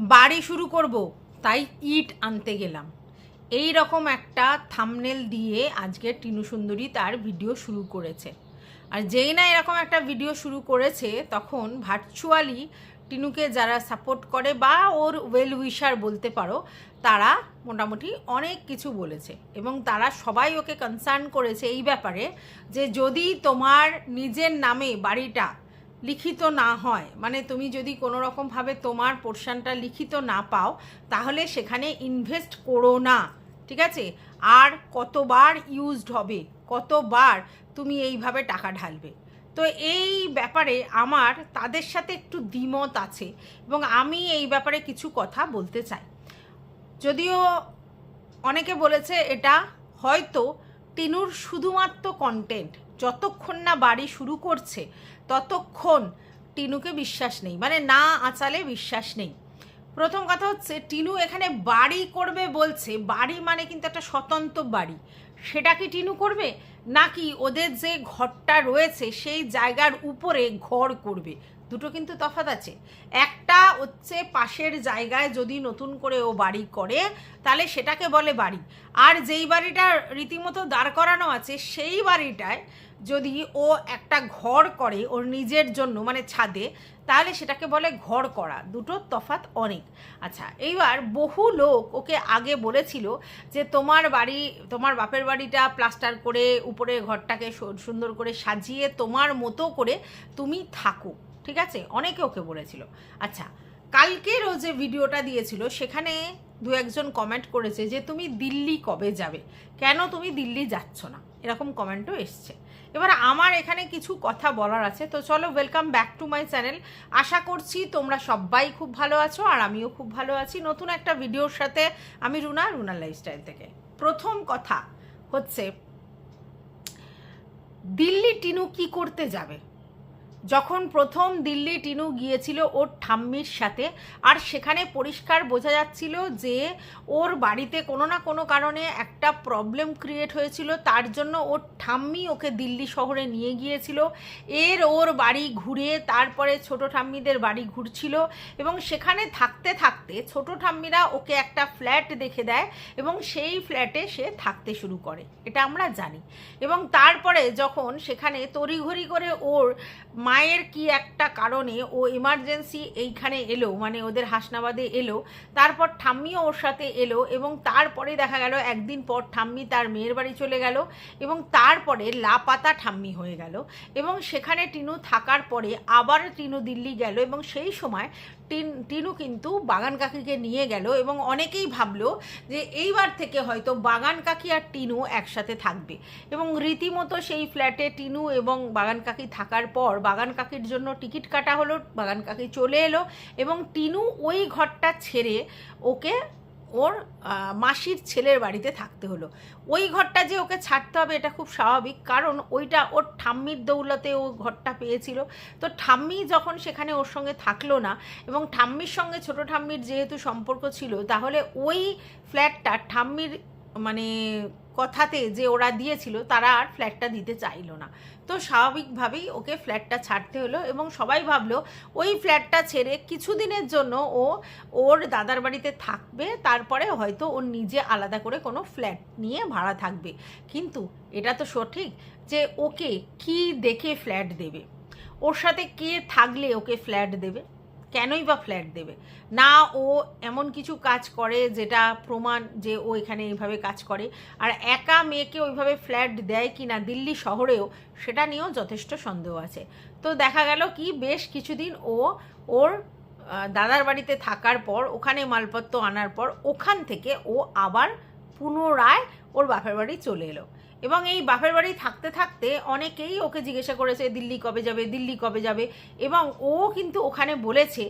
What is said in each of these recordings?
বাড়ি শুরু করব, তাই ইট আনতে গেলাম, এই রকম একটা থাম্বনেল দিয়ে আজকে টিনু সুন্দরী তার ভিডিও শুরু করেছে। আর যেই না এরকম একটা ভিডিও শুরু করেছে তখন ভার্চুয়ালি টিনুকে যারা সাপোর্ট করে বা ওর ওয়েল উইশার বলতে পারো, তারা মোটামুটি অনেক কিছু বলেছে এবং তারা সবাই ওকে কনসার্ন করেছে এই ব্যাপারে যে যদি তোমার নিজের নামে বাড়িটা লিখিত না হয়, মানে তুমি যদি কোনো রকমভাবে তোমার পোর্শনটা লিখিত না পাও, তাহলে সেখানে ইনভেস্ট করো না, ঠিক আছে? আর কতবার ইউজড হবে, কতবার তুমি এইভাবে টাকা ঢালবে? তো এই ব্যাপারে আমার তাদের সাথে একটু দ্বিমত আছে এবং আমি এই ব্যাপারে কিছু কথা বলতে চাই। যদিও অনেকে বলেছে এটা হয়তো টিনুর শুধুমাত্র কন্টেন্ট, যতক্ষণ না বাড়ি শুরু করছে ততক্ষণ টিনুকে বিশ্বাস নেই, মানে না আঁচালে বিশ্বাস নেই। প্রথম কথা হচ্ছে, টিনু এখানে বাড়ি করবে বলছে, বাড়ি মানে কিন্তু একটা স্বতন্ত্র বাড়ি, সেটা কি টিনু করবে, নাকি ওদের যে ঘরটা রয়েছে সেই জায়গার উপরে ঘর করবে? দুটো কিন্তু তফাৎ আছে। একটা হচ্ছে পাশের জায়গায় যদি নতুন করে ও বাড়ি করে তাহলে সেটাকে বলে বাড়ি, আর যেই বাড়িটা রীতিমতো দাঁড় করানো আছে সেই বাড়িটায় যদি ও একটা ঘর করে ওর নিজের জন্য, মানে ছাদে, তাহলে সেটাকে বলে ঘর করা। দুটোর তফাৎ অনেক। আচ্ছা, এইবার বহু লোক ওকে আগে বলেছিল যে তোমার বাড়ি, তোমার বাপের বাড়িটা প্লাস্টার করে উপরে ঘরটাকে সুন্দর করে সাজিয়ে তোমার মতো করে তুমি থাকো, ঠিক আছে? অনেকে ওকে বলেছিল। আচ্ছা, কালকের ও যে ভিডিওটা দিয়েছিল সেখানে দু একজন কমেন্ট করেছে যে তুমি দিল্লি কবে যাবে, কেন তুমি দিল্লি যাচ্ছ না, এরকম কমেন্টও এসছে। এবার আমার এখানে কিছু কথা বলার আছে, তো চলো, welcome back to my channel. আশা করছি তোমরা সবাই খুব ভালো আছো আর আমিও খুব ভালো আছি। নতুন একটা ভিডিওর সাথে আমি রুনার লাইফস্টাইল থেকে। প্রথম কথা হচ্ছে, দিল্লি টিনু কি করতে যাবে? যখন প্রথম দিল্লি টিনু গিয়েছিল ওর ঠাম্মির সাথে, আর সেখানে পরিষ্কার বোঝা যাচ্ছিল যে ওর বাড়িতে কোনো না কোনো কারণে একটা প্রবলেম ক্রিয়েট হয়েছিল, তার জন্য ওর ঠাম্মি ওকে দিল্লি শহরে নিয়ে গিয়েছিল। ওর বাড়ি ঘুরে তারপরে ছোট ঠাম্মিদের বাড়ি ঘুরছিল এবং সেখানে থাকতে থাকতে ছোট ঠাম্মিরা ওকে একটা ফ্ল্যাট দেখে দেয় এবং সেই ফ্ল্যাটে সে থাকতে শুরু করে, এটা আমরা জানি। এবং তারপরে যখন সেখানে তড়িঘড়ি করে ওর মায়ের কি একটা কারণে ও এমার্জেন্সি এইখানে এলো, মানে ওদের হাসনাবাদে এলো, তারপর ঠাম্মিও ওর সাথে এলো এবং তারপরে দেখা গেল একদিন পর ঠাম্মি তার মেয়ের বাড়ি চলে গেল এবং তারপরে লাপাতা ঠাম্মি হয়ে গেল এবং সেখানে টিনু থাকার পরে আবার টিনু দিল্লি গেল এবং সেই সময় টিনু কিন্তু বাগান কাকিকে নিয়ে গেল এবং অনেকেই ভাবলো যে এইবার থেকে হয়তো বাগান কাকি আর টিনু একসাথে থাকবে এবং রীতিমতো সেই ফ্ল্যাটে টিনু এবং বাগান কাকি থাকার পর বাগান কাকির জন্য টিকিট কাটা হলো, বাগান কাকি চলে এলো এবং টিনু ওই ঘরটা ছেড়ে ওকে ওর মাসির ছেলের বাড়িতে থাকতে হলো। ওই ঘরটা যে ওকে ছাড়তে হবে এটা খুব স্বাভাবিক, কারণ ওইটা ওর ঠাম্মির দৌলতে ও ঘরটা পেয়েছিল। তো ঠাম্মি যখন সেখানে ওর সঙ্গে থাকলো না এবং ঠাম্মির সঙ্গে ছোট ঠাম্মির যেহেতু সম্পর্ক ছিল, তাহলে ওই ফ্ল্যাটটা ঠাম্মির মানে কথাতে যে ওরা দিয়েছিল তারা আর ফ্ল্যাটটা দিতে চাইলো না, তো স্বাভাবিকভাবেই ওকে ফ্ল্যাটটা ছাড়তে হলো এবং সবাই ভাবলো ওই ফ্ল্যাটটা ছেড়ে কিছুদিনের জন্য ও ওর দাদার বাড়িতে থাকবে, তারপরে হয়তো ওর নিজে আলাদা করে কোনো ফ্ল্যাট নিয়ে ভাড়া থাকবে। কিন্তু এটা তো সঠিক যে ওকে কি দেখে ফ্ল্যাট দেবে, ওর সাথে কে থাকলে ওকে ফ্ল্যাট দেবে, কেনই বা ফ্ল্যাট দেবে? না ও এমন কিছু কাজ করে যেটা প্রমাণ যে ও এখানে এইভাবে কাজ করে, আর একা মেয়েকে ওইভাবে ফ্ল্যাট দেয় কি না দিল্লি শহরেও, সেটা নিয়েও যথেষ্ট সন্দেহ আছে। তো দেখা গেল কি বেশ কিছুদিন ও ওর দাদার বাড়িতে থাকার পর, ওখানে মালপত্র আনার পর, ওখান থেকে ও আবার পুনরায় ওর বাপের বাড়ি চলে এলো এবং এই বাপের বাড়ি থাকতে থাকতে অনেকেই ওকে জিজ্ঞাসা করেছে দিল্লি কবে যাবে, দিল্লি কবে যাবে, এবং ও কিন্তু ওখানে বলেছে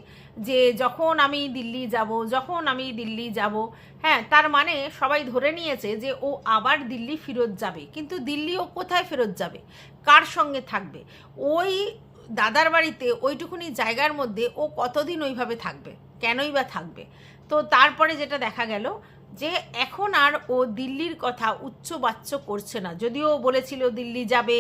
যে যখন আমি দিল্লি যাব, হ্যাঁ, তার মানে সবাই ধরে নিয়েছে যে ও আবার দিল্লি ফেরত যাবে। কিন্তু দিল্লি ও কোথায় ফেরত যাবে, কার সঙ্গে থাকবে? ওই দাদার বাড়িতে ওইটুকুনি জায়গার মধ্যে ও কতদিন ওইভাবে থাকবে, কেনই বা থাকবে? তো তারপরে যেটা দেখা গেল যে এখন আর ও দিল্লির কথা উচ্চবাচ্য করছে না। যদিও বলেছিল দিল্লি যাবে,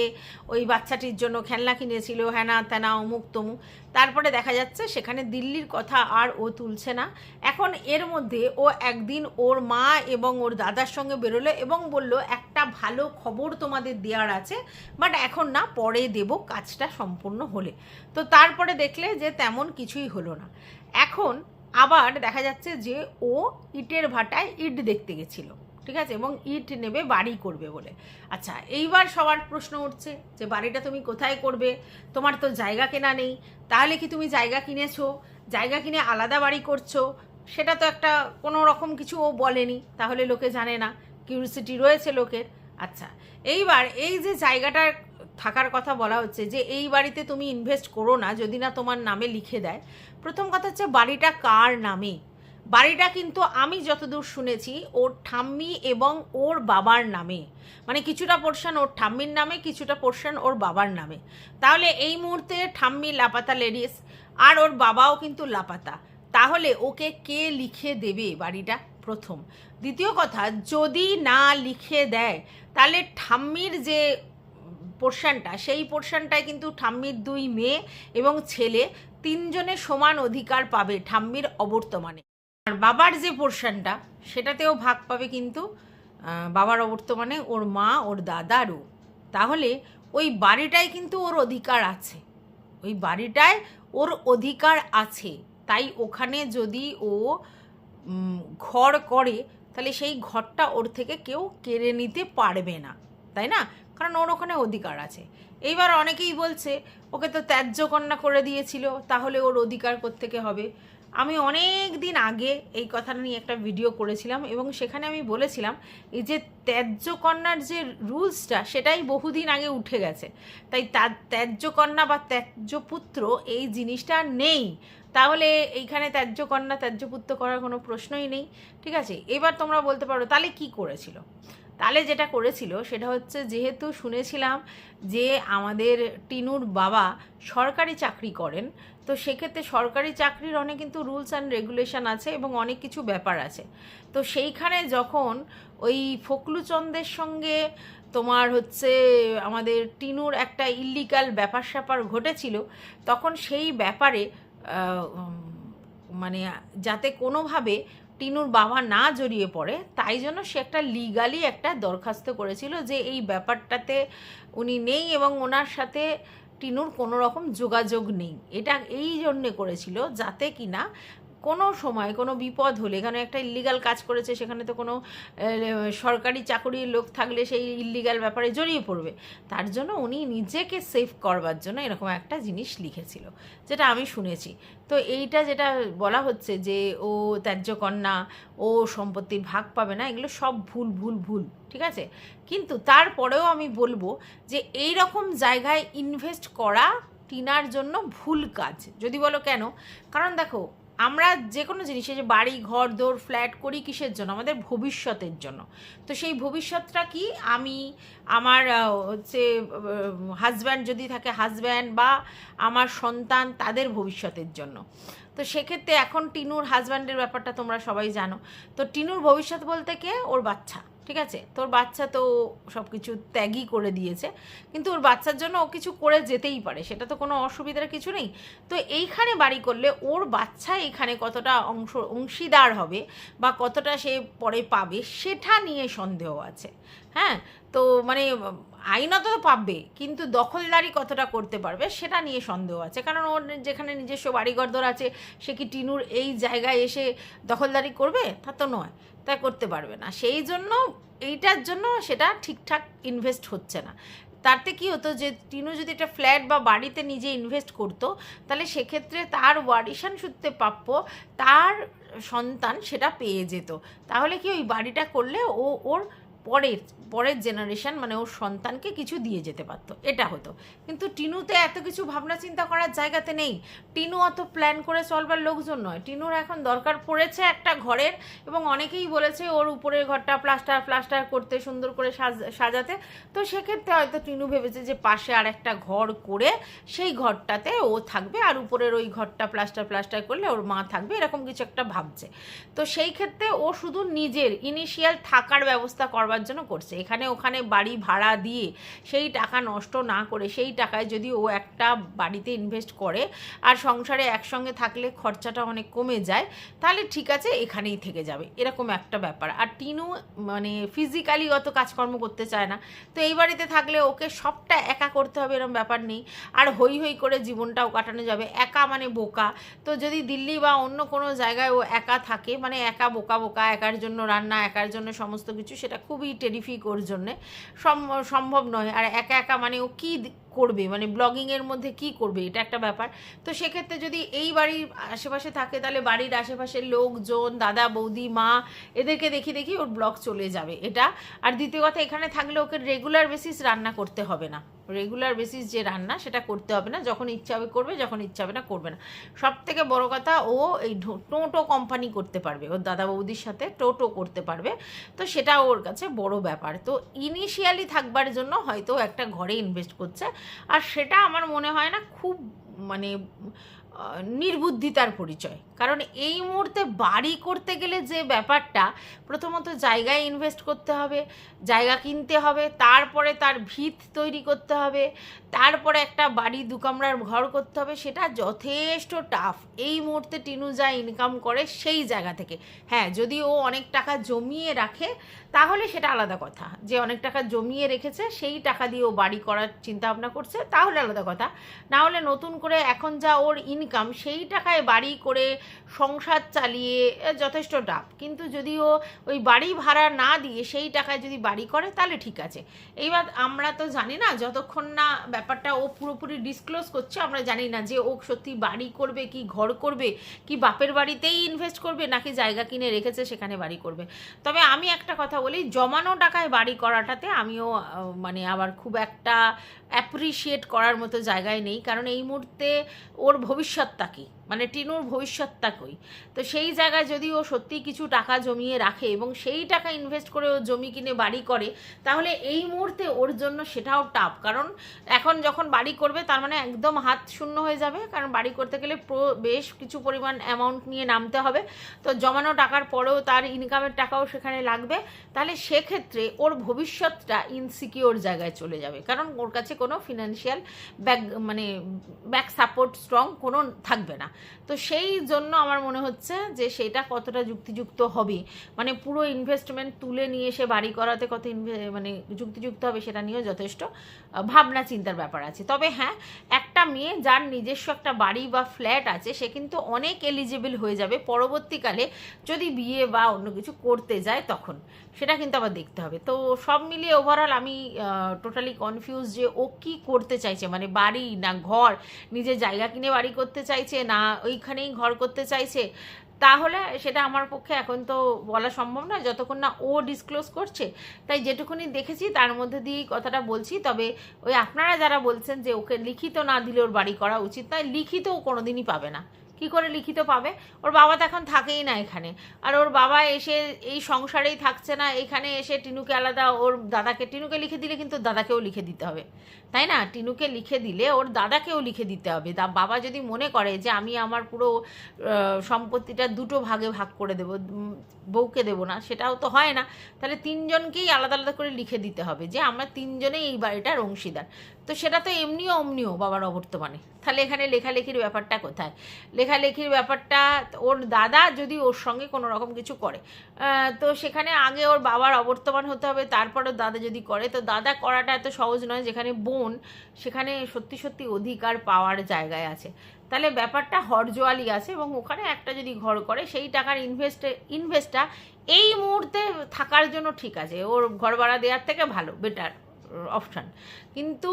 ওই বাচ্চাটির জন্য খেলনা কিনেছিল, হ্যানা ত্যানা অমুক তমুক, তারপরে দেখা যাচ্ছে সেখানে দিল্লির কথা আর ও তুলছে না। এখন এর মধ্যে ও একদিন ওর মা এবং ওর দাদার সঙ্গে বেরোলো এবং বলল একটা ভালো খবর তোমাদের দেওয়ার আছে, বাট এখন না, পরে দেব কাজটা সম্পূর্ণ হলে। তো তারপরে দেখলে যে তেমন কিছুই হলো না। এখন আবার দেখা যাচ্ছে যে ও ইটের ভাটায় ইট দেখতে গেছিলো, ঠিক আছে, এবং ইট নেবে বাড়ি করবে বলে। আচ্ছা, এইবার সবার প্রশ্ন উঠছে যে বাড়িটা তুমি কোথায় করবে? তোমার তো জায়গা কেনা নেই, তাহলে কি তুমি জায়গা কিনেছো? জায়গা কিনে আলাদা বাড়ি করছো? সেটা তো একটা কোনো রকম কিছু ও বলেনি, তাহলে লোকে জানে না, কিউরিসিটি রয়েছে লোকের। আচ্ছা, এইবার এই যে জায়গাটার থাকার কথা বলা হচ্ছে যে এই বাড়িতে তুমি ইনভেস্ট করো না যদি না তোমার নামে লিখে দেয়। প্রথম কথা হচ্ছে বাড়িটা কার নামে? বাড়িটা কিন্তু আমি যতদূর শুনেছি ওর ঠাম্মি এবং ওর বাবার নামে, মানে কিছুটা পোর্শন ওর ঠাম্মির নামে, কিছুটা পোর্শন ওর বাবার নামে। তাহলে এই মুহূর্তে ঠাম্মি লাপাতা লেডিস আর ওর বাবাও কিন্তু লাপাতা, তাহলে ওকে কে লিখে দেবে বাড়িটা? প্রথম। দ্বিতীয় কথা, যদি না লিখে দেয় তাহলে ঠাম্মির যে পোর্শনটা, সেই পোর্শনটায় কিন্তু ঠাম্মির 2 মেয়ে এবং ছেলে 3 জনের সমান অধিকার পাবে ঠাম্মির অবর্তমানে। আর বাবার যে পোর্শনটা সেটাতেও ভাগ পাবে কিন্তু বাবার অবর্তমানে ওর মা, ওর দাদারও। তাহলে ওই বাড়িটায় কিন্তু ওর অধিকার আছে, ওই বাড়িটায় ওর অধিকার আছে। তাই ওখানে যদি ও ঘর করে তাহলে সেই ঘরটা ওর থেকে কেউ কেড়ে নিতে পারবে না, তাই না? কারণ ওর ওখানে অধিকার আছে। এইবার অনেকেই বলছে ওকে তো ত্যায্য কন্যা করে দিয়েছিল, তাহলে ওর অধিকার কোত্থেকে হবে? আমি অনেক দিন আগে এই কথাটা নিয়ে একটা ভিডিও করেছিলাম এবং সেখানে আমি বলেছিলাম এই যে ত্যায্য কন্যার যে রুলসটা সেটাই বহুদিন আগে উঠে গেছে। তাই ত্যায্য কন্যা বা ত্যায্য পুত্র এই জিনিসটা নেই। তাহলে এইখানে ত্যায্য কন্যা ত্যায্য পুত্র করার কোনো প্রশ্নই নেই, ঠিক আছে? এবার তোমরা বলতে পারো তাহলে কি করেছিল? তাহলে যেটা করেছিল সেটা হচ্ছে, যেহেতু শুনেছিলাম যে আমাদের টিনুর বাবা সরকারি চাকরি করেন, তো সেক্ষেত্রে সরকারি চাকরির অনেক কিন্তু রুলস অ্যান্ড রেগুলেশন আছে এবং অনেক কিছু ব্যাপার আছে। তো সেইখানে যখন ওই ফকলুচন্দের সঙ্গে তোমার হচ্ছে আমাদের টিনুর একটা ইল্লিগাল ব্যাপার স্যাপার ঘটেছিল, তখন সেই ব্যাপারে মানে যাতে কোনোভাবে টিনুর বাবা না জড়িয়ে পড়ে, তাই জন্য সে একটা লিগালি একটা দরখাস্ত করেছিল যে এই ব্যাপারটাতে উনি নেই এবং ওনার সাথে টিনুর কোনো রকম যোগাযোগ নেই। এটা এই জন্যে করেছিল যাতে কিনা কোনো সময় কোনো বিপদ হলে, এখানে একটা ইল্লিগাল কাজ করেছে, সেখানে তো কোনো সরকারি চাকরির লোক থাকলে সেই ইল্লিগাল ব্যাপারে জড়িয়ে পড়বে, তার জন্য উনি নিজেকে সেভ করবার জন্য এরকম একটা জিনিস লিখেছিল, যেটা আমি শুনেছি। তো এইটা যেটা বলা হচ্ছে যে ও ত্যায্য কন্যা, ও সম্পত্তির ভাগ পাবে না, এগুলো সব ভুল ভুল ভুল, ঠিক আছে? কিন্তু তারপরেও আমি বলবো যে এই রকম জায়গায় ইনভেস্ট করা টিনার জন্য ভুল কাজ। যদি বলো কেন? কারণ দেখো, আমরা যে কোনো জিনিসে যে বাড়ি ঘর দোর ফ্ল্যাট করি কিসের জন্য? আমাদের ভবিষ্যতের জন্য। তো সেই ভবিষ্যৎটা কি? আমি আমার হচ্ছে হাজব্যান্ড যদি থাকে হাজব্যান্ড বা আমার সন্তান, তাদের ভবিষ্যতের জন্য। তো সেক্ষেত্রে এখন টিনুর হাজব্যান্ডের ব্যাপারটা তোমরা সবাই জানো। তো টিনুর ভবিষ্যৎ বলতে কে? ওর বাচ্চা, ঠিক আছে? তোর বাচ্চা তো সব কিছু ত্যাগই করে দিয়েছে, কিন্তু ওর বাচ্চার জন্য ও কিছু করে যেতেই পারে, সেটা তো কোনো অসুবিধার কিছু নেই। তো এইখানে বাড়ি করলে ওর বাচ্চা এখানে কতটা অংশীদার হবে বা কতটা সে পরে পাবে সেটা নিয়ে সন্দেহ আছে। হ্যাঁ, তো মানে আইনত তো পাবে, কিন্তু দখলদারি কতটা করতে পারবে সেটা নিয়ে সন্দেহ আছে। কারণ ওর যেখানে নিজস্ব বাড়িঘরদোর আছে, সে কি টিনুর এই জায়গায় এসে দখলদারি করবে? তা তো নয়, তা করতে পারবে না। সেই জন্য এইটার জন্য সেটা ঠিকঠাক ইনভেস্ট হচ্ছে না। তাতে কি হতো যে টিনু যদি একটা ফ্ল্যাট বা বাড়িতে নিজে ইনভেস্ট করতো, তাহলে সেক্ষেত্রে তার ওয়ারিশান সূত্রে প্রাপ্য তার সন্তান সেটা পেয়ে যেত। তাহলে কি ওই বাড়িটা করলে ও ওর পরের পরের জেনারেশন মানে ওর সন্তানকে কিছু দিয়ে যেতে পারতো, এটা হতো। কিন্তু টিনুতে এত কিছু ভাবনা চিন্তা করার জায়গাতে নেই। টিনু অত প্ল্যান করে চলবার লোকজন নয়। টিনুর এখন দরকার পড়েছে একটা ঘরের, এবং অনেকেই বলেছে ওর উপরের ঘরটা প্লাস্টার করতে, সুন্দর করে সাজাতে। তো সেক্ষেত্রে হয়তো টিনু ভেবেছে যে পাশে আর একটা ঘর করে সেই ঘরটাতে ও থাকবে, আর উপরের ওই ঘরটা প্লাস্টার করলে ওর মা থাকবে, এরকম কিছু একটা ভাবছে। তো সেই ক্ষেত্রে ও শুধু নিজের ইনিশিয়াল থাকার ব্যবস্থা করবার জন্য করছে। এখানে ওখানে বাড়ি ভাড়া দিয়ে সেই টাকা নষ্ট না করে সেই টাকায় যদি ও একটা বাড়িতে ইনভেস্ট করে আর সংসারে একসঙ্গে থাকলে খরচাটা অনেক কমে যায়, তাহলে ঠিক আছে এখানেই থেকে যাবে, এরকম একটা ব্যাপার। আর টিনু মানে ফিজিক্যালি অত কাজকর্ম করতে চায় না, তো এই বাড়িতে থাকলে ওকে সবটা একা করতে হবে এরকম ব্যাপার নেই। আর হই হই করে জীবনটাও কাটানো যাবে। একা মানে বোকা। তো যদি দিল্লি বা অন্য কোনো জায়গায় ও একা থাকে, মানে একা বোকা, একার জন্য রান্না, একার জন্য সমস্ত কিছু, সেটা খুবই টেরিফিক ওর জন্যে, সম্ভব নয়। আর একা একা মানে ও কী করবে, মানে ব্লগিংয়ের মধ্যে কি করবে, এটা একটা ব্যাপার। তো সেক্ষেত্রে যদি এই বাড়ির আশেপাশে থাকে, তাহলে বাড়ির আশেপাশের লোকজন, দাদা বৌদি মা, এদেরকে দেখি ওর ব্লগ চলে যাবে, এটা। আর দ্বিতীয় কথা, এখানে থাকলে ওকে রেগুলার বেসিস রান্না করতে হবে না। রেগুলার বেসিস যে রান্না সেটা করতে হবে না, যখন ইচ্ছা হবে করবে, যখন ইচ্ছা হবে না করবে না। সব থেকে বড় কথা, ও এই টোটো কোম্পানি করতে পারবে, ওর দাদা বৌদির সাথে টোটো করতে পারবে। তো সেটা ওর কাছে বড় ব্যাপার। তো ইনিশিয়ালি থাকবার জন্য হয়তো একটা ঘরে ইনভেস্ট করছে, আর সেটা আমার মনে হয় না খুব মানে নির্বুদ্ধিতার পরিচয়। কারণ এই মুহূর্তে বাড়ি করতে গেলে যে ব্যাপারটা, প্রথমত জায়গায় ইনভেস্ট করতে হবে, জায়গা কিনতে হবে, তারপরে তার ভিত তৈরি করতে হবে, তারপরে একটা বাড়ি 2 কামরার ঘর করতে হবে, সেটা যথেষ্ট টাফ এই মুহূর্তে। টিনু যা ইনকাম করে সেই জায়গা থেকে, হ্যাঁ যদি ও অনেক টাকা জমিয়ে রাখে তাহলে সেটা আলাদা কথা, যে অনেক টাকা জমিয়ে রেখেছে সেই টাকা দিয়ে ও বাড়ি করার চিন্তা ভাবনা করছে, তাহলে আলাদা কথা। না হলে নতুন করে এখন যা ওর ইনকাম, সেই টাকায় বাড়ি করে সংসার চালিয়ে যথেষ্ট টাফ। কিন্তু যদি ও ওই বাড়ি ভাড়া না দিয়ে সেই টাকায় যদি বাড়ি করে, তাহলে ঠিক আছে। এইবার আমরা তো জানি না, যতক্ষণ না ব্যাপারটা ও পুরোপুরি ডিসক্লোজ করছে, আমরা জানি না যে ও সত্যি বাড়ি করবে কি ঘর করবে, কি বাপের বাড়িতেই ইনভেস্ট করবে, নাকি জায়গা কিনে রেখেছে সেখানে বাড়ি করবে। তবে আমি একটা কথা বলি, জমানো টাকায় বাড়ি করাটাতে আমিও মানে আবার খুব একটা অ্যাপ্রিসিয়েট করার মতো জায়গায় নেই। কারণ এই মুহূর্তে ওর ভবিষ্যৎটা কী, মানে টিনুর ভবিষ্যৎটা কই। তো সেই জায়গায় যদি ও সত্যিই কিছু টাকা জমিয়ে রাখে এবং সেই টাকা ইনভেস্ট করে ও জমি কিনে বাড়ি করে, তাহলে এই মুহূর্তে ওর জন্য সেটাও টাফ। কারণ এখন যখন বাড়ি করবে, তার মানে একদম হাত শূন্য হয়ে যাবে। কারণ বাড়ি করতে গেলে বেশ কিছু পরিমাণ অ্যামাউন্ট নিয়ে নামতে হবে। তো জমানো টাকার পরেও তার ইনকামের টাকাও সেখানে লাগবে। তাহলে সেক্ষেত্রে ওর ভবিষ্যৎটা ইনসিকিওর জায়গায় চলে যাবে, কারণ ওর কাছে কোনো ফিনান্সিয়াল ব্যাক সাপোর্ট স্ট্রং কোনো থাকবে না। তো সেই জন্য আমার মনে হচ্ছে যে সেটা কতটা যুক্তিযুক্ত হবে, মানে পুরো ইনভেস্টমেন্ট তুলে নিয়ে এসে বাড়ি করাতে কত মানে যুক্তিযুক্ত হবে, সেটা নিয়েও যথেষ্ট ভাবনা চিন্তার ব্যাপার আছে। তবে হ্যাঁ, একটা মেয়ে যার নিজস্ব একটা বাড়ি বা ফ্ল্যাট আছে, সে কিন্তু অনেক এলিজিবল হয়ে যাবে পরবর্তীকালে যদি বিয়ে বা অন্য কিছু করতে যায় তখন। সেটা কিন্তু আবার দেখতে হবে। তো সব মিলিয়ে ওভারঅল আমি টোটালি কনফিউজ যে ও কী করতে চাইছে, মানে বাড়ি না ঘর, নিজের জায়গা কিনে বাড়ি করতে চাইছে না ওইখানেই ঘর করতে চাইছে। তাহলে সেটা আমার পক্ষে এখন তো বলা সম্ভব না, যতক্ষণ না ও ডিসক্লোজ করছে। তাই যেটুকুনি দেখেছি তার মধ্যে দিয়েই কথাটা বলছি। তবে ওই আপনারা যারা বলছেন যে ওকে লিখিত না দিলে ওর বাড়ি করা উচিত, তাই লিখিত ও কোনোদিনই পাবে না। কি করে লিখিত পাবে? ওর বাবা তো এখন থাকেই না এখানে, আর ওর বাবা এসে এই সংসারেই থাকছে না, এখানে এসে টিনুকে আলাদা, ওর দাদাকে, টিনুকে লিখে দিলে কিন্তু দাদাকেও লিখে দিতে হবে, তাই না? টিনুকে লিখে দিলে ওর দাদাকেও লিখে দিতে হবে। বাবা যদি মনে করে যে আমি আমার পুরো সম্পত্তিটা 2টো ভাগে ভাগ করে দেবো, বউকে দেবো না, সেটাও তো হয় না। তাহলে 3জনকেই আলাদা আলাদা করে লিখে দিতে হবে যে আমরা 3জনেই এই বাড়িটার অংশীদার। তো সেটা তো এমনিও অমনিও বাবার অবর্তমানে। তাহলে এখানে লেখালেখির ব্যাপারটা কোথায়? লেখালেখির ব্যাপারটা ওর দাদা যদি ওর সঙ্গে কোনো রকম কিছু করে, তো সেখানে আগে ওর বাবার অবর্তমান হতে হবে, তারপর ওর দাদা যদি করে। তো দাদা করাটা এত সহজ নয়, যেখানে বোন সেখানে সত্যি সত্যি অধিকার পাওয়ার জায়গায় আছে। তাহলে ব্যাপারটা হরজোয়ালি আছে, এবং ওখানে একটা যদি ঘর করে সেই টাকার ইনভেস্টটা এই মুহূর্তে থাকার জন্য ঠিক আছে, ওর ঘর ভাড়া দেওয়ার থেকে ভালো, বেটার অপশান। কিন্তু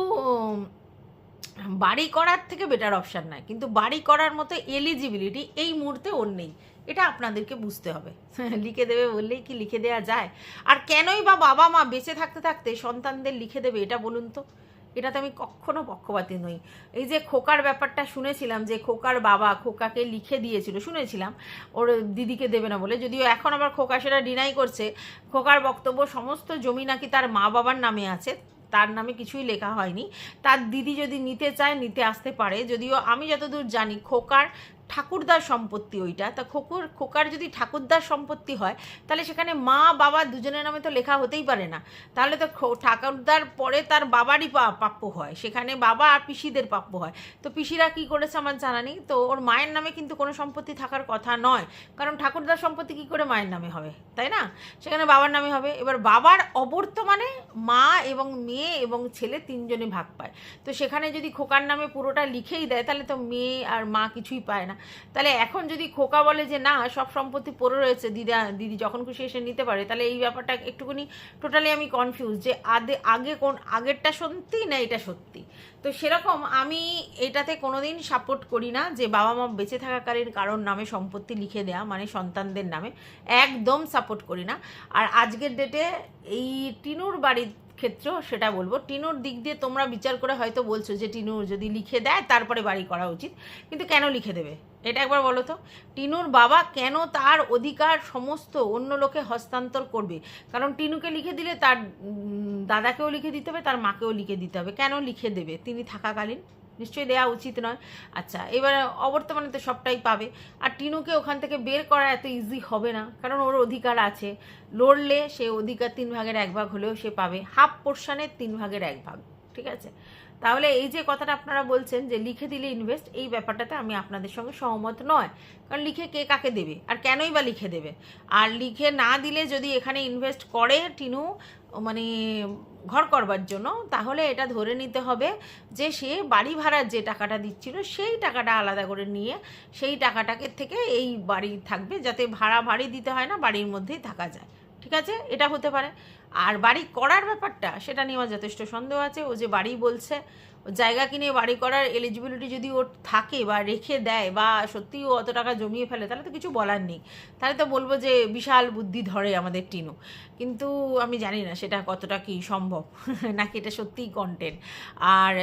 বাড়ি করার থেকে বেটার অপশান নয়, কিন্তু বাড়ি করার মতো এলিজিবিলিটি এই মুহূর্তে ওর নেই। এটা আপনাদেরকে বুঝতে হবে। লিখে দেবে বললেই কি লিখে দেওয়া যায়? আর কেনই বা বাবা মা বেঁচে থাকতে থাকতে সন্তানদের লিখে দেবে এটা বলুন তো? এটাতে আমি কখনো পক্ষপাতী নই। এই যে খোকার ব্যাপারটা শুনেছিলাম, যে খোকার বাবা খোকাকে লিখে দিয়েছিল, শুনেছিলাম ওর দিদিকে দেবে না বলে, যদিও এখন আবার খোকা সেটা ডিনাই করছে। খোকার বক্তব্য সমস্ত জমি নাকি তার মা বাবার নামে আছে, তার নামে কিছুই লেখা হয়নি। তার দিদি যদি নিতে চায় নিতে আসতে পারে, যদিও আমি যতদূর জানি খোকার ঠাকুরদার সম্পত্তি ওইটা। তা খোকার যদি ঠাকুরদার সম্পত্তি হয় তাহলে সেখানে মা বাবা দুজনের নামে তো লেখা হতেই পারে না। তাহলে তো ঠাকুরদার পরে তার বাবারই প্রাপ্য হয়, সেখানে বাবা আর পিসিদের প্রাপ্য হয়। তো পিসিরা কি করেছে আমার জানা নেই। তো ওর মায়ের নামে কিন্তু কোনো সম্পত্তি থাকার কথা নয়, কারণ ঠাকুরদার সম্পত্তি কী করে মায়ের নামে হবে, তাই না? সেখানে বাবার নামে হবে। এবার বাবার অবর্তমানে মা এবং মেয়ে এবং ছেলে তিনজনে ভাগ পায়। তো সেখানে যদি খোকার নামে পুরোটা লিখেই দেয় তাহলে তো মেয়ে আর মা কিছুই পায় না। তাহলে এখন যদি খোকা বলে যে না সব সম্পত্তি পড়ে রয়েছে, দিদি যখন খুশি এসে নিতে পারে, তাহলে এই ব্যাপারটা একটুখানি টোটালি আমি কনফিউজ যে আগেরটা সত্যি না এটা সত্যি। তো সেরকম আমি এটাতে কোনোদিন সাপোর্ট করি না যে বাবা মা বেঁচে থাকাকালীন কারোর নামে সম্পত্তি লিখে দেয়া, মানে সন্তানদের নামে, একদম সাপোর্ট করি না। আর আজকের ডেটে এই টিনুর বাড়ির ক্ষেত্রেও সেটা বলবো, টিনুর দিক দিয়ে তোমরা বিচার করে হয়তো বলছো যে টিনু যদি লিখে দেয় তারপরে বাড়ি করা উচিত, কিন্তু কেন লিখে দেবে এটা একবার বলো তো? টিনুর বাবা কেন তার অধিকার সমস্ত অন্য লোকে হস্তান্তর করবে? কারণ টিনুকে লিখে দিলে তার দাদাকেও লিখে দিতে হবে, তার মাকেও লিখে দিতে হবে। কেন লিখে দেবে তিনি থাকাকালীন? নিশ্চয়ই দেওয়া উচিত নয়। আচ্ছা, এবারে অবর্তমানে তো সবটাই পাবে। আর টিনুকে ওখান থেকে বের করা এত ইজি হবে না, কারণ ওর অধিকার আছে। লড়লে সে অধিকার 3/1 হলেও সে পাবে, হাফ পোর্শনের 3/1। ঠিক আছে? তাহলে এই যে কথাটা আপনারা বলছেন যে লিখে দিলে ইনভেস্ট, এই ব্যাপারটাতে আমি আপনাদের সঙ্গে সহমত নয়। কারণ লিখে কে কাকে দেবে, আর কেনই বা লিখে দেবে? আর লিখে না দিলে যদি এখানে ইনভেস্ট করে টিনু, মানে ঘর করবার জন্য, তাহলে এটা ধরে নিতে হবে যে সে বাড়ি ভাড়ার যে টাকাটা দিচ্ছিল সেই টাকাটা আলাদা করে নিয়ে সেই টাকাটাকে থেকে এই বাড়ি থাকবে, যাতে ভাড়ি দিতে হয় না, বাড়ির মধ্যেই থাকা যায়। ঠিক আছে? এটা হতে পারে। আর বাড়ি করার ব্যাপারটা সেটা নিয়ে আমার যথেষ্ট সন্দেহ আছে। ও যে বাড়ি বলছে, জায়গা কিনে বাড়ি করার এলিজিবিলিটি যদি ওর থাকে বা রেখে দেয় বা সত্যিই ও অত টাকা জমিয়ে ফেলে, তাহলে তো কিছু বলার নেই। তাহলে তো বলবো যে বিশাল বুদ্ধি ধরে আমাদের টিনু। কিন্তু আমি জানি না সেটা কতটা কি সম্ভব নাকি এটা সত্যিই কন্টেন্ট। আর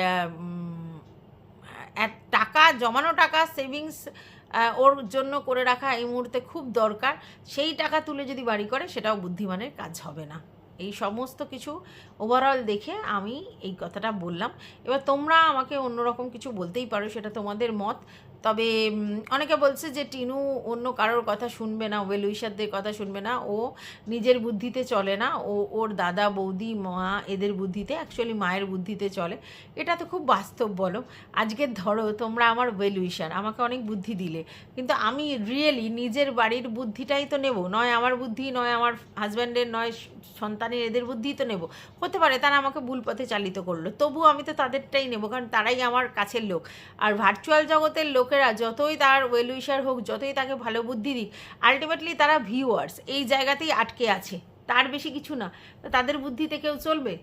টাকা জমানো, টাকা সেভিংস ওর জন্য করে রাখা এই মুহূর্তে খুব দরকার। সেই টাকা তুলে যদি বাড়ি করে সেটাও বুদ্ধিমানের কাজ হবে না। এই সমস্ত কিছু ওভারঅল দেখে আমি এই কথাটা বললাম। এবার তোমরা আমাকে অন্যরকম কিছু বলতেই পারো, সেটা তোমাদের মত। তবে অনেকে বলছে যে টিনু অন্য কারোর কথা শুনবে না, ওয়েল উইশারদের কথা শুনবে না, ও নিজের বুদ্ধিতে চলে না, ওর দাদা বৌদি মা এদের বুদ্ধিতে, অ্যাকচুয়ালি মায়ের বুদ্ধিতে চলে। এটা তো খুব বাস্তব বলো। আজকে ধরো তোমরা আমার ওয়েল উইশার, আমাকে অনেক বুদ্ধি দিলে, কিন্তু আমি রিয়েলি নিজের বাড়ির বুদ্ধিটাই তো নেব, নয় আমার বুদ্ধি, নয় আমার হাজব্যান্ডের, নয় সন্তানের, এদের বুদ্ধিই তো নেব। হতে পারে তারা আমাকে ভুল পথে চালিত করলো, তবুও আমি তো তাদেরটাই নেব, কারণ তারাই আমার কাছের লোক। আর ভার্চুয়াল জগতের লোকেরা যতই তার ওয়েল উইশার হোক, যতই তাকে ভালো বুদ্ধি দিক, আলটিমেটলি তারা ভিউয়ার্স, এই জায়গাতেই আটকে আছে, তার বেশি কিছু না। তো তাদের বুদ্ধিতে কেউ চলবে?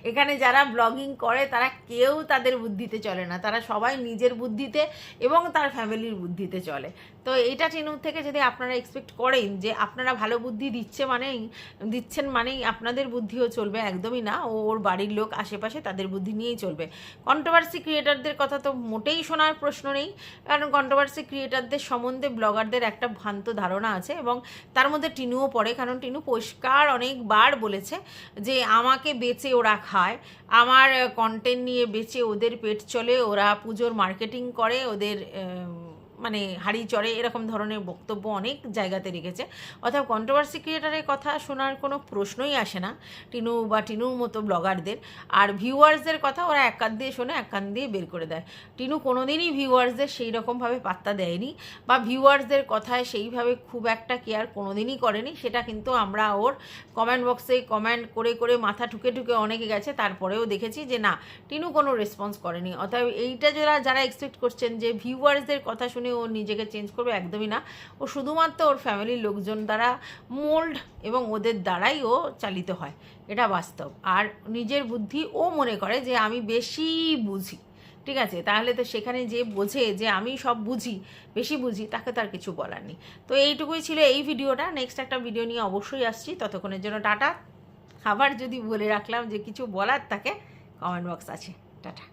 এখানে যারা ব্লগিং করে তারা কেউ তাদের বুদ্ধিতে চলে না, তারা সবাই নিজের বুদ্ধিতে এবং তার ফ্যামিলির বুদ্ধিতে চলে। তো এইটা টিনুর থেকে যদি আপনারা এক্সপেক্ট করেন যে আপনারা ভালো বুদ্ধি দিচ্ছেন মানেই আপনাদের বুদ্ধিও চলবে, একদমই না। ওর বাড়ির লোক আশেপাশে তাদের বুদ্ধি নিয়েই চলবে। কন্ট্রোভার্সি ক্রিয়েটারদের কথা তো মোটেই শোনার প্রশ্ন নেই, কারণ কন্ট্রোভার্সি ক্রিয়েটারদের সম্বন্ধে ব্লগারদের একটা ভ্রান্ত ধারণা আছে, এবং তার মধ্যে টিনুও পড়ে। কারণ টিনু পরিষ্কার অনেকবার বলেছে যে আমাকে বেচে ওরা খায়, আমার কন্টেন্ট নিয়ে বেচে ওদের পেট চলে, ওরা পুজোর মার্কেটিং করে, ওদের মানে হাড়ি চড়ে, এরকম ধরনের বক্তব্য অনেক জায়গাতে রেখেছে। অর্থাৎ কন্ট্রোভার্সি ক্রিয়েটারের কথা শোনার কোনো প্রশ্নই আসে না টিনু বা টিনুর মতো ব্লগারদের। আর ভিউয়ার্সদের কথা ওরা এক কান দিয়ে শোনে, এক কান দিয়ে বের করে দেয়। টিনু কোনোদিনই ভিউয়ার্সদের সেই রকমভাবে পাত্তা দেয়নি, বা ভিউয়ার্সদের কথায় সেইভাবে খুব একটা কেয়ার কোনোদিনই করেনি। সেটা কিন্তু আমরা ওর কমেন্ট বক্সে কমেন্ট করে করে মাথা ঠুকে ঠুকে অনেকে গেছে, তারপরেও দেখেছি যে না, টিনু কোনো রেসপন্স করেনি। অতএব এইটা যারা এক্সপেক্ট করছেন যে ভিউয়ার্সদের কথা শুনে ও নিজেকে চেঞ্জ করবে, একদমই না। ও শুধুমাত্র ওর ফ্যামিলির লোকজন দ্বারা মোল্ড এবং ওদের দ্বারাই ও চালিত হয়, এটা বাস্তব। আর নিজের বুদ্ধি ও মনে করে যে আমি বেশি বুঝি, ঠিক আছে, তাহলে তো সেখানে যে বোঝে যে আমি সব বুঝি, বেশি বুঝি, তাকে তার কিছু বলার নেই। তো এইটুকুই ছিল এই ভিডিওটা। নেক্সট একটা ভিডিও নিয়ে অবশ্যই আসছি, ততক্ষণের জন্য টাটা। আবার যদি বলে রাখলাম যে কিছু বলার থাকে, কমেন্ট বক্স আছে। টাটা।